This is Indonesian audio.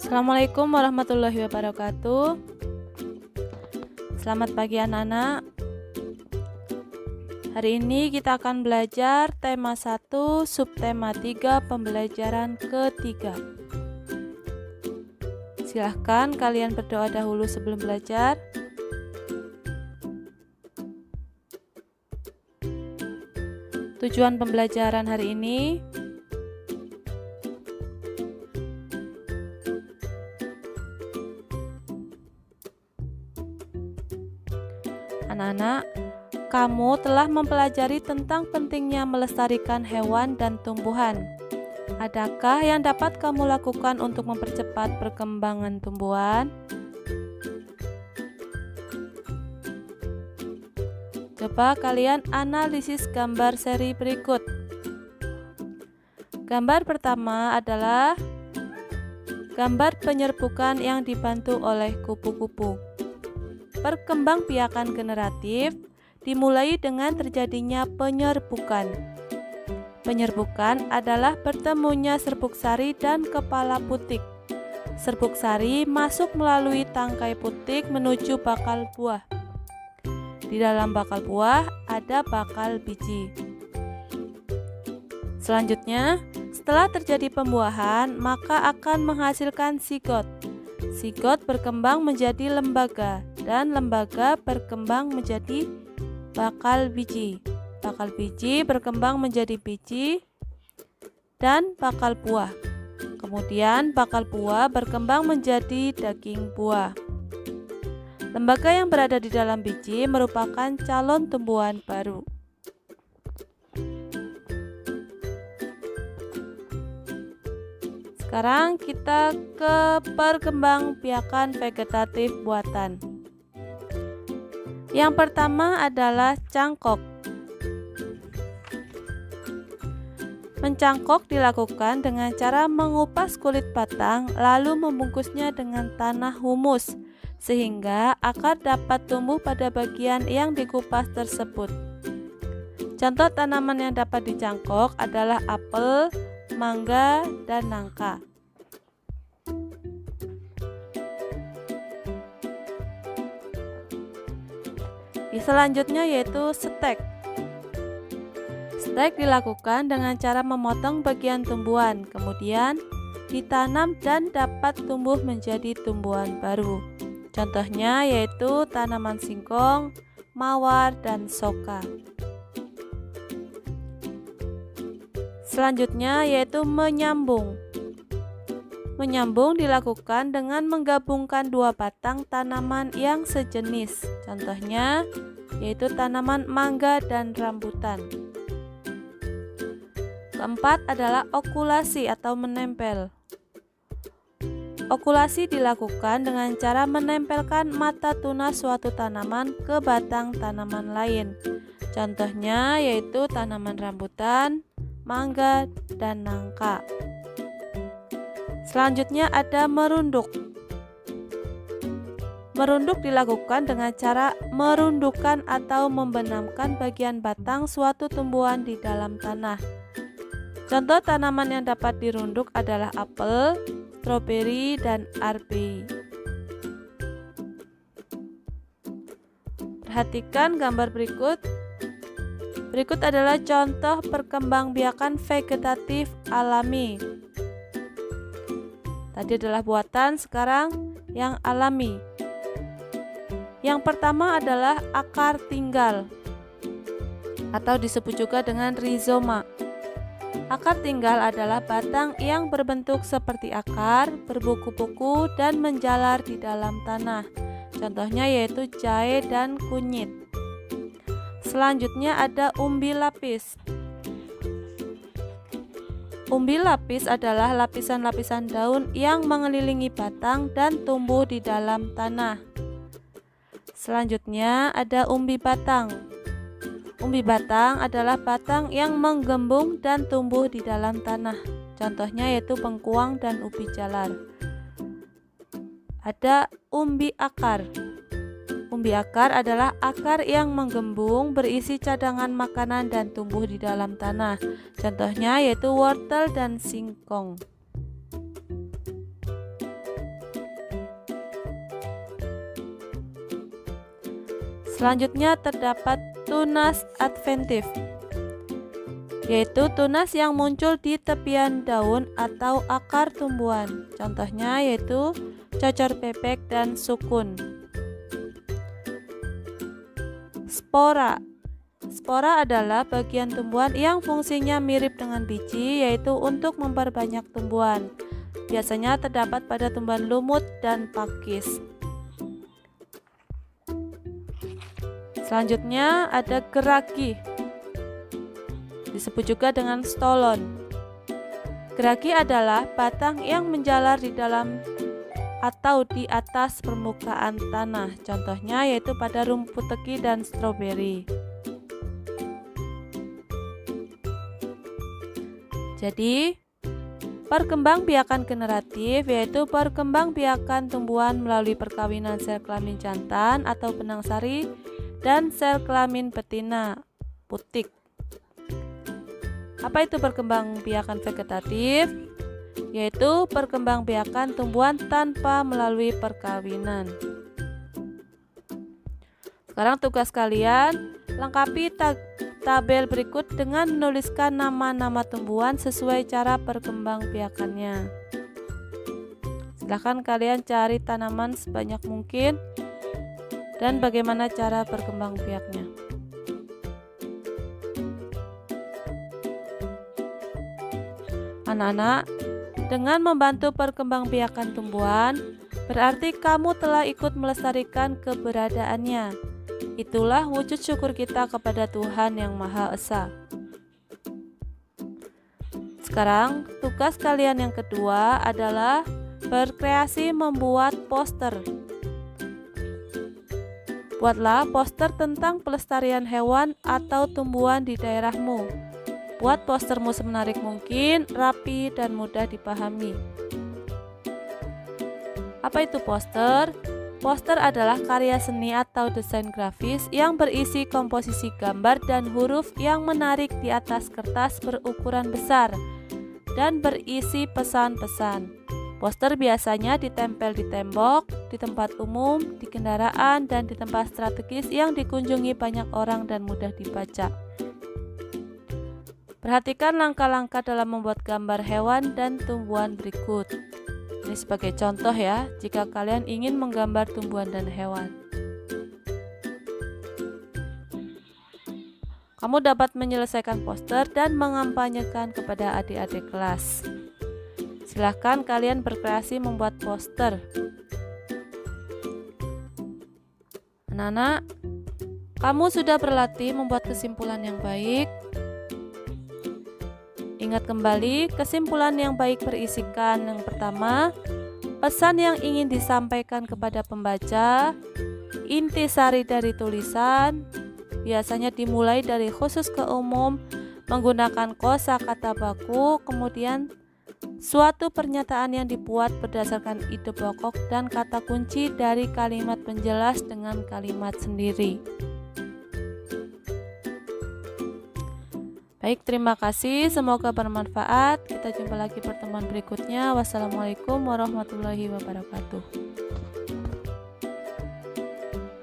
Assalamualaikum warahmatullahi wabarakatuh. Selamat pagi anak-anak. Hari ini kita akan belajar tema 1, subtema 3, pembelajaran ketiga. Silahkan kalian berdoa dahulu sebelum belajar. Tujuan pembelajaran hari ini anak-anak, kamu telah mempelajari tentang pentingnya melestarikan hewan dan tumbuhan. Adakah yang dapat kamu lakukan untuk mempercepat perkembangan tumbuhan? Coba kalian analisis gambar seri berikut. Gambar pertama adalah gambar penyerbukan yang dibantu oleh kupu-kupu. Perkembangbiakan generatif dimulai dengan terjadinya penyerbukan. Penyerbukan adalah bertemunya serbuk sari dan kepala putik. Serbuk sari masuk melalui tangkai putik menuju bakal buah. Di dalam bakal buah ada bakal biji. Selanjutnya, setelah terjadi pembuahan, maka akan menghasilkan zigot. Zigot berkembang menjadi lembaga dan lembaga berkembang menjadi bakal biji. Bakal biji berkembang menjadi biji dan bakal buah. Kemudian bakal buah berkembang menjadi daging buah. Lembaga yang berada di dalam biji merupakan calon tumbuhan baru. Sekarang kita ke perkembangbiakan vegetatif buatan. Yang pertama adalah cangkok. Mencangkok dilakukan dengan cara mengupas kulit batang lalu membungkusnya dengan tanah humus sehingga akar dapat tumbuh pada bagian yang dikupas tersebut. Contoh tanaman yang dapat dicangkok adalah apel, mangga, dan nangka. Selanjutnya yaitu stek. Stek dilakukan dengan cara memotong bagian tumbuhan, kemudian ditanam dan dapat tumbuh menjadi tumbuhan baru. Contohnya yaitu tanaman singkong, mawar, dan soka. Selanjutnya yaitu menyambung. Menyambung dilakukan dengan menggabungkan dua batang tanaman yang sejenis. Contohnya yaitu tanaman mangga dan rambutan. Keempat adalah okulasi atau menempel. Okulasi dilakukan dengan cara menempelkan mata tunas suatu tanaman ke batang tanaman lain. Contohnya yaitu tanaman rambutan, mangga, dan nangka. Selanjutnya ada merunduk. Merunduk dilakukan dengan cara merundukkan atau membenamkan bagian batang suatu tumbuhan di dalam tanah. Contoh tanaman yang dapat dirunduk adalah apel, stroberi, dan arbi. Perhatikan gambar berikut. Berikut adalah contoh perkembangbiakan vegetatif alami. Tadi adalah buatan, sekarang yang alami. Yang pertama adalah akar tinggal atau disebut juga dengan rizoma. Akar tinggal adalah batang yang berbentuk seperti akar, berbuku-buku, dan menjalar di dalam tanah. Contohnya yaitu jahe dan kunyit. Selanjutnya ada umbi lapis. Umbi lapis adalah lapisan-lapisan daun yang mengelilingi batang dan tumbuh di dalam tanah. Selanjutnya ada umbi batang. Umbi batang adalah batang yang menggembung dan tumbuh di dalam tanah. Contohnya yaitu bengkuang dan ubi jalar. Ada umbi akar. Umbi akar adalah akar yang menggembung, berisi cadangan makanan dan tumbuh di dalam tanah. Contohnya yaitu wortel dan singkong. Selanjutnya terdapat tunas adventif, yaitu tunas yang muncul di tepian daun atau akar tumbuhan. Contohnya yaitu cocor bebek dan sukun. Spora. Spora adalah bagian tumbuhan yang fungsinya mirip dengan biji, yaitu untuk memperbanyak tumbuhan. Biasanya terdapat pada tumbuhan lumut dan pakis. Selanjutnya ada geragi, disebut juga dengan stolon. Geragi adalah batang yang menjalar di dalam atau di atas permukaan tanah. Contohnya yaitu pada rumput teki dan stroberi. Jadi, perkembangbiakan generatif yaitu perkembangbiakan tumbuhan melalui perkawinan sel kelamin jantan atau benang sari dan sel kelamin betina putik. Apa itu perkembangbiakan vegetatif? Yaitu perkembangbiakan tumbuhan tanpa melalui perkawinan. Sekarang tugas kalian, lengkapi tabel berikut dengan menuliskan nama-nama tumbuhan sesuai cara perkembangbiakannya. Silahkan kalian cari tanaman sebanyak mungkin dan bagaimana cara berkembangbiaknya. Anak-anak, dengan membantu perkembangbiakan tumbuhan, berarti kamu telah ikut melestarikan keberadaannya. Itulah wujud syukur kita kepada Tuhan Yang Maha Esa. Sekarang, tugas kalian yang kedua adalah berkreasi membuat poster. Buatlah poster tentang pelestarian hewan atau tumbuhan di daerahmu. Buat postermu semenarik mungkin, rapi, dan mudah dipahami. Apa itu poster? Poster adalah karya seni atau desain grafis yang berisi komposisi gambar dan huruf yang menarik di atas kertas berukuran besar dan berisi pesan-pesan. Poster biasanya ditempel di tembok, di tempat umum, di kendaraan, dan di tempat strategis yang dikunjungi banyak orang dan mudah dibaca. Perhatikan langkah-langkah dalam membuat gambar hewan dan tumbuhan berikut. Ini sebagai contoh ya, jika kalian ingin menggambar tumbuhan dan hewan. Kamu dapat menyelesaikan poster dan mengampanyekan kepada adik-adik kelas. Silahkan kalian berkreasi membuat poster. Anak-anak, kamu sudah berlatih membuat kesimpulan yang baik. Ingat kembali, kesimpulan yang baik berisikan yang pertama, pesan yang ingin disampaikan kepada pembaca, intisari dari tulisan, biasanya dimulai dari khusus ke umum, menggunakan kosakata baku, kemudian suatu pernyataan yang dibuat berdasarkan ide pokok dan kata kunci dari kalimat penjelas dengan kalimat sendiri. Baik, terima kasih. Semoga bermanfaat. Kita jumpa lagi pertemuan berikutnya. Wassalamualaikum warahmatullahi wabarakatuh.